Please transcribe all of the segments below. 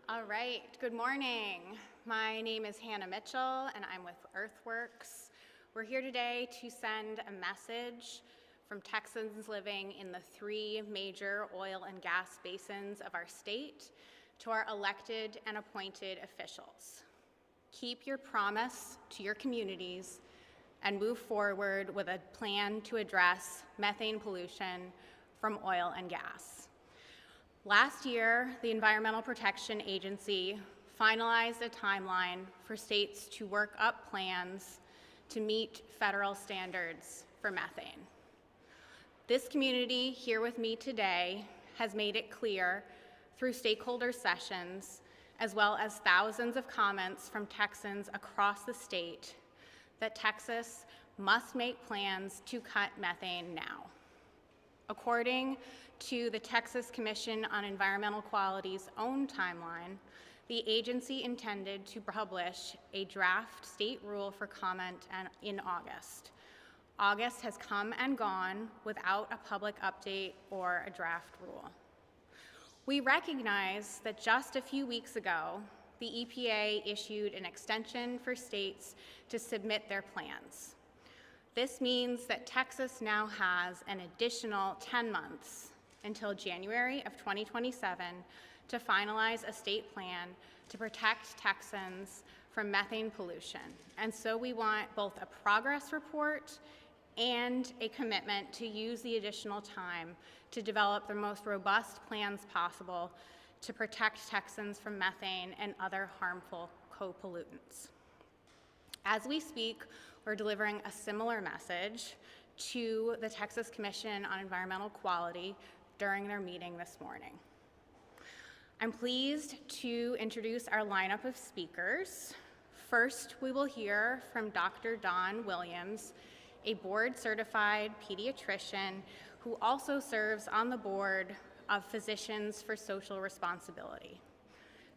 All right, good morning. My name is Hannah Mitchell and I'm with Earthworks. We're here today to send a message from Texans living in the three major oil and gas basins of our state to our elected and appointed officials. Keep your promise to your communities and move forward with a plan to address methane pollution from oil and gas. Last year, the Environmental Protection Agency finalized a timeline for states to work up plans to meet federal standards for methane. This community here with me today has made it clear through stakeholder sessions, as well as thousands of comments from Texans across the state, that Texas must make plans to cut methane now. According to the Texas Commission on Environmental Quality's own timeline, the agency intended to publish a draft state rule for comment in August. August has come and gone without a public update or a draft rule. We recognize that just a few weeks ago, the EPA issued an extension for states to submit their plans. This means that Texas now has an additional 10 months until January of 2027 to finalize a state plan to protect Texans from methane pollution. And so we want both a progress report and a commitment to use the additional time to develop the most robust plans possible to protect Texans from methane and other harmful co-pollutants. As we speak, we're delivering a similar message to the Texas Commission on Environmental Quality during their meeting this morning. I'm pleased to introduce our lineup of speakers. First, we will hear from Dr. Dawn Williams, a board-certified pediatrician who also serves on the board of Physicians for Social Responsibility.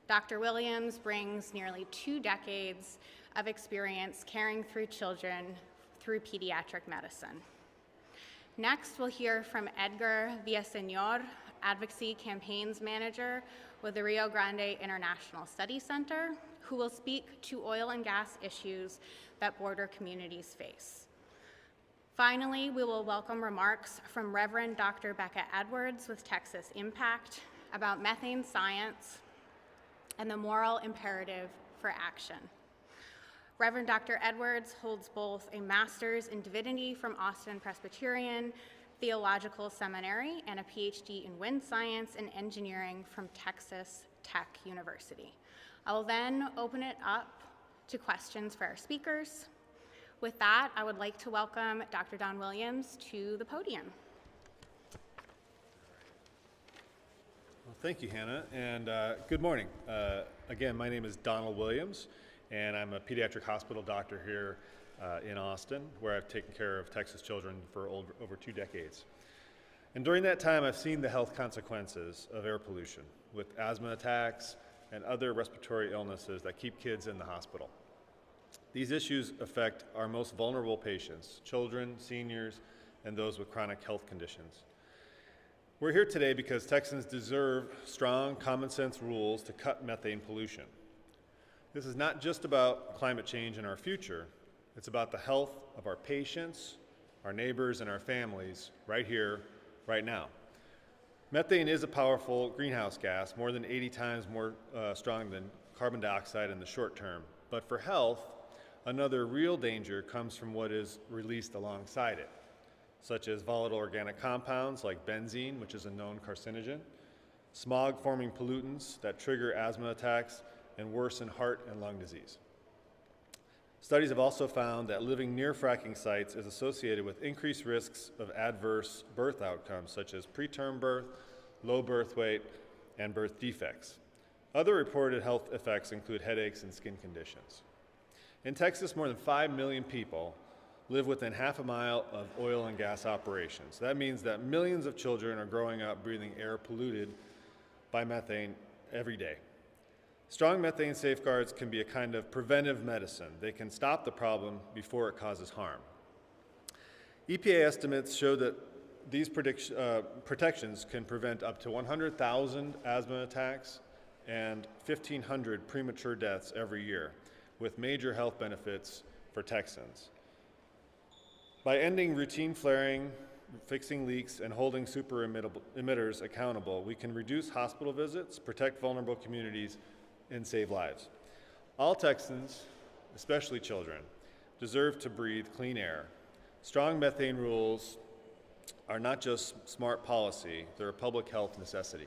Dr. Williams brings nearly 2 decades of experience caring through children through pediatric medicine. Next, we'll hear from Edgar Villaseñor, Advocacy Campaigns Manager with the Rio Grande International Study Center, who will speak to oil and gas issues that border communities face. Finally, we will welcome remarks from Reverend Dr. Becca Edwards with Texas Impact about methane science and the moral imperative for action. Reverend Dr. Edwards holds both a master's in divinity from Austin Presbyterian Theological Seminary and a PhD in wind science and engineering from Texas Tech University. I will then open it up to questions for our speakers. With that, I would like to welcome Dr. Dawn Williams to the podium. Well, thank you, Hannah, and good morning. Again, my name is Donald Williams, and I'm a pediatric hospital doctor here in Austin, where I've taken care of Texas children for over 2 decades. And during that time, I've seen the health consequences of air pollution with asthma attacks and other respiratory illnesses that keep kids in the hospital. These issues affect our most vulnerable patients, children, seniors, and those with chronic health conditions. We're here today because Texans deserve strong, common sense rules to cut methane pollution. This is not just about climate change and our future, it's about the health of our patients, our neighbors, and our families right here, right now. Methane is a powerful greenhouse gas, more than 80 times more strong than carbon dioxide in the short term. But for health, another real danger comes from what is released alongside it, such as volatile organic compounds like benzene, which is a known carcinogen, smog-forming pollutants that trigger asthma attacks and worsen heart and lung disease. Studies have also found that living near fracking sites is associated with increased risks of adverse birth outcomes, such as preterm birth, low birth weight, and birth defects. Other reported health effects include headaches and skin conditions. In Texas, more than 5 million people live within half a mile of oil and gas operations. That means that millions of children are growing up breathing air polluted by methane every day. Strong methane safeguards can be a kind of preventive medicine. They can stop the problem before it causes harm. EPA estimates show that these protections can prevent up to 100,000 asthma attacks and 1,500 premature deaths every year, with major health benefits for Texans. By ending routine flaring, fixing leaks, and holding super emitters accountable, we can reduce hospital visits, protect vulnerable communities, and save lives. All Texans, especially children, deserve to breathe clean air. Strong methane rules are not just smart policy, they're a public health necessity.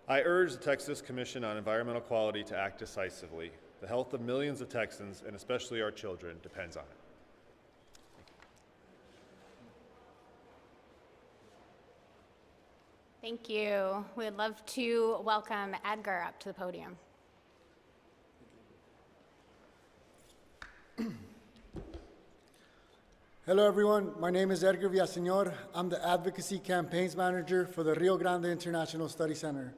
I urge the Texas Commission on Environmental Quality to act decisively. The health of millions of Texans, and especially our children, depends on it. Thank you. We'd love to welcome Edgar up to the podium. Hello everyone, my name is Edgar Villaseñor. I'm the Advocacy Campaigns Manager for the Rio Grande International Study Center.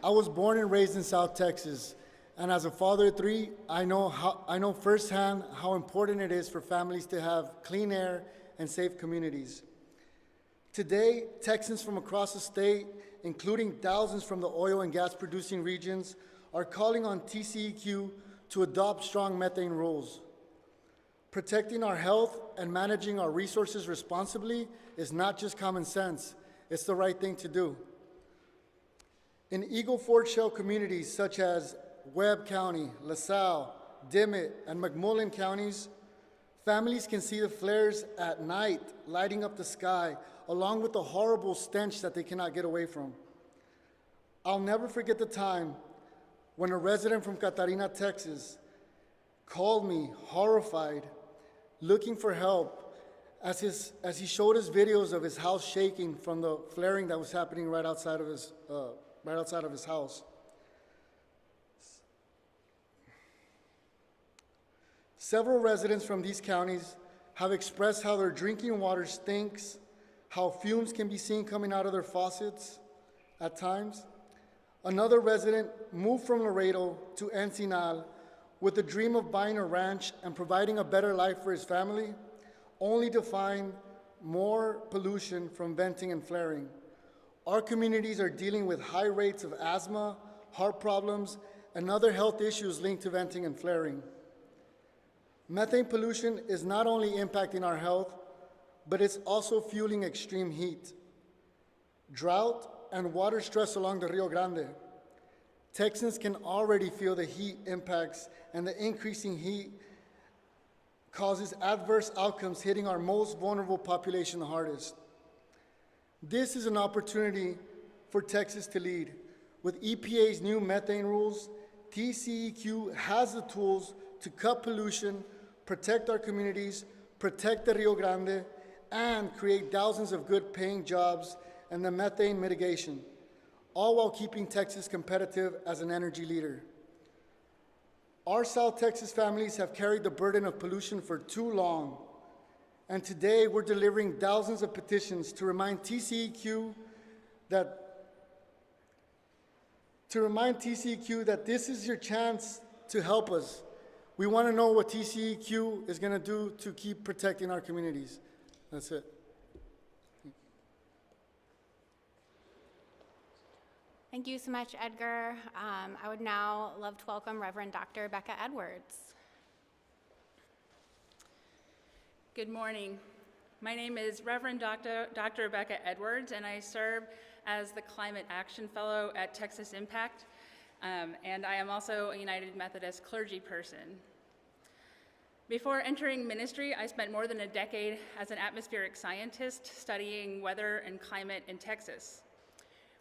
I was born and raised in South Texas, and as a father of three, I know firsthand how important it is for families to have clean air and safe communities. Today, Texans from across the state, including thousands from the oil and gas producing regions, are calling on TCEQ to adopt strong methane rules. Protecting our health and managing our resources responsibly is not just common sense, it's the right thing to do. In Eagle Ford Shale communities such as Webb County, LaSalle, Dimmitt, and McMullen counties, families can see the flares at night lighting up the sky, along with the horrible stench that they cannot get away from. I'll never forget the time when a resident from Catarina, Texas, called me horrified, looking for help as he showed us videos of his house shaking from the flaring that was happening right outside of his house. Several residents from these counties have expressed how their drinking water stinks, how fumes can be seen coming out of their faucets at times. Another resident moved from Laredo to Encinal with the dream of buying a ranch and providing a better life for his family, only to find more pollution from venting and flaring. Our communities are dealing with high rates of asthma, heart problems, and other health issues linked to venting and flaring. Methane pollution is not only impacting our health, but it's also fueling extreme heat, drought, and water stress along the Rio Grande. Texans can already feel the heat impacts, and the increasing heat causes adverse outcomes hitting our most vulnerable population the hardest. This is an opportunity for Texas to lead. With EPA's new methane rules, TCEQ has the tools to cut pollution, protect our communities, protect the Rio Grande, and create thousands of good-paying jobs and the methane mitigation, all while keeping Texas competitive as an energy leader. Our South Texas families have carried the burden of pollution for too long, and today we're delivering thousands of petitions to remind TCEQ that this is your chance to help us. We want to know what TCEQ is going to do to keep protecting our communities. That's it. Thank you so much, Edgar. I would now love to welcome Reverend Dr. Becca Edwards. Good morning. My name is Reverend Dr. Becca Edwards, and I serve as the Climate Action Fellow at Texas Impact, and I am also a United Methodist clergy person. Before entering ministry, I spent more than a decade as an atmospheric scientist studying weather and climate in Texas.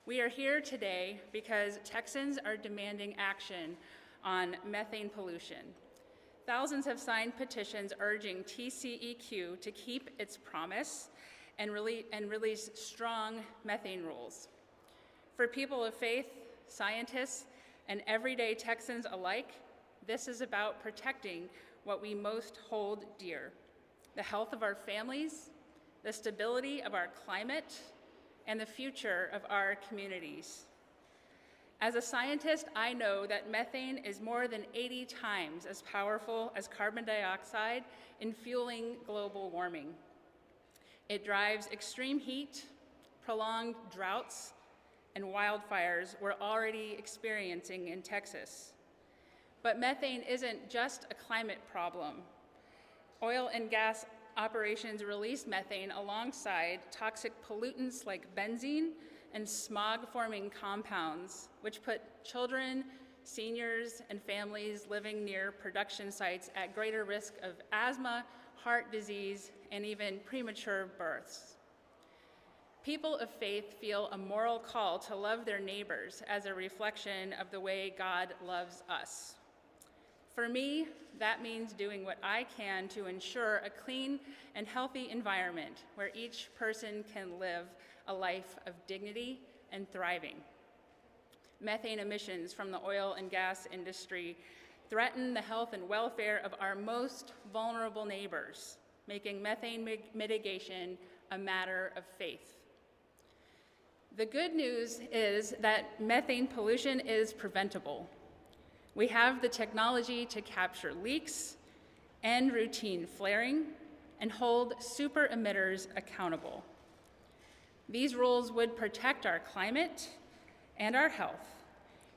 We are here today because Texans are demanding action on methane pollution. Thousands have signed petitions urging TCEQ to keep its promise and release strong methane rules. For people of faith, scientists, and everyday Texans alike, this is about protecting what we most hold dear: the health of our families, the stability of our climate, and the future of our communities. As a scientist, I know that methane is more than 80 times as powerful as carbon dioxide in fueling global warming. It drives extreme heat, prolonged droughts, and wildfires we're already experiencing in Texas. But methane isn't just a climate problem. Oil and gas operations release methane alongside toxic pollutants like benzene and smog-forming compounds, which put children, seniors, and families living near production sites at greater risk of asthma, heart disease, and even premature births. People of faith feel a moral call to love their neighbors as a reflection of the way God loves us. For me, that means doing what I can to ensure a clean and healthy environment where each person can live a life of dignity and thriving. Methane emissions from the oil and gas industry threaten the health and welfare of our most vulnerable neighbors, making methane mitigation a matter of faith. The good news is that methane pollution is preventable. We have the technology to capture leaks, end routine flaring, and hold super emitters accountable. These rules would protect our climate and our health,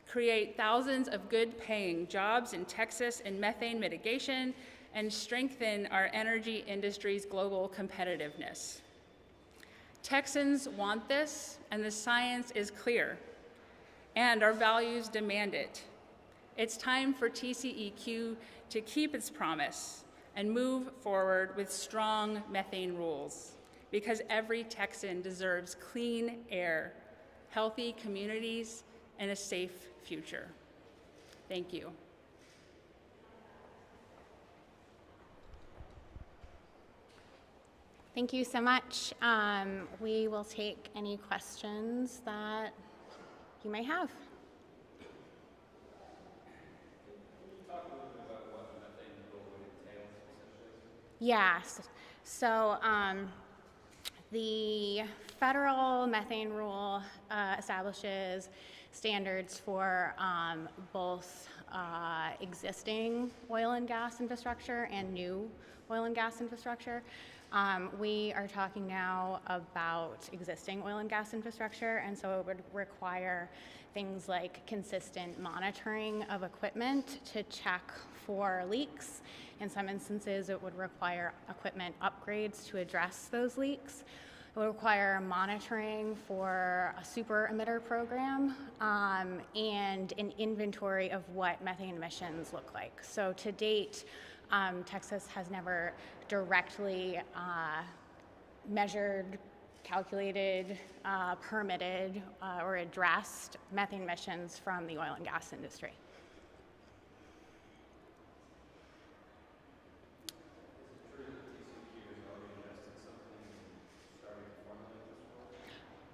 create thousands of good-paying jobs in Texas in methane mitigation, and strengthen our energy industry's global competitiveness. Texans want this, and the science is clear, and our values demand it. It's time for TCEQ to keep its promise and move forward with strong methane rules, because every Texan deserves clean air, healthy communities, and a safe future. Thank you. Thank you so much. We will take any questions that you may have. Yes. So the federal methane rule establishes standards for both existing oil and gas infrastructure and new oil and gas infrastructure. We are talking now about existing oil and gas infrastructure, and so it would require things like consistent monitoring of equipment to check for leaks. In some instances, it would require equipment upgrades to address those leaks. It would require monitoring for a super emitter program and an inventory of what methane emissions look like. So to date, Texas has never directly measured, calculated, permitted, or addressed methane emissions from the oil and gas industry.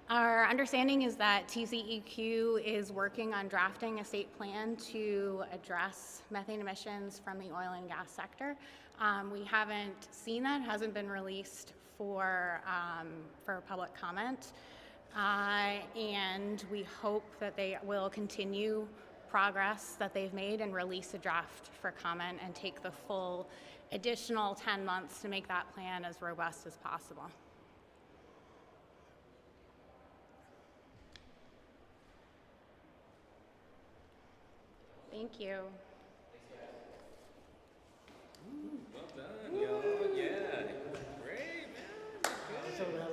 Our understanding is that TCEQ is working on drafting a state plan to address methane emissions from the oil and gas sector. We haven't seen that; it hasn't been released for public comment, and we hope that they will continue progress that they've made and release a draft for comment and take the full additional 10 months to make that plan as robust as possible. Thank you. Well done, y'all. Yeah. Great, man. Good.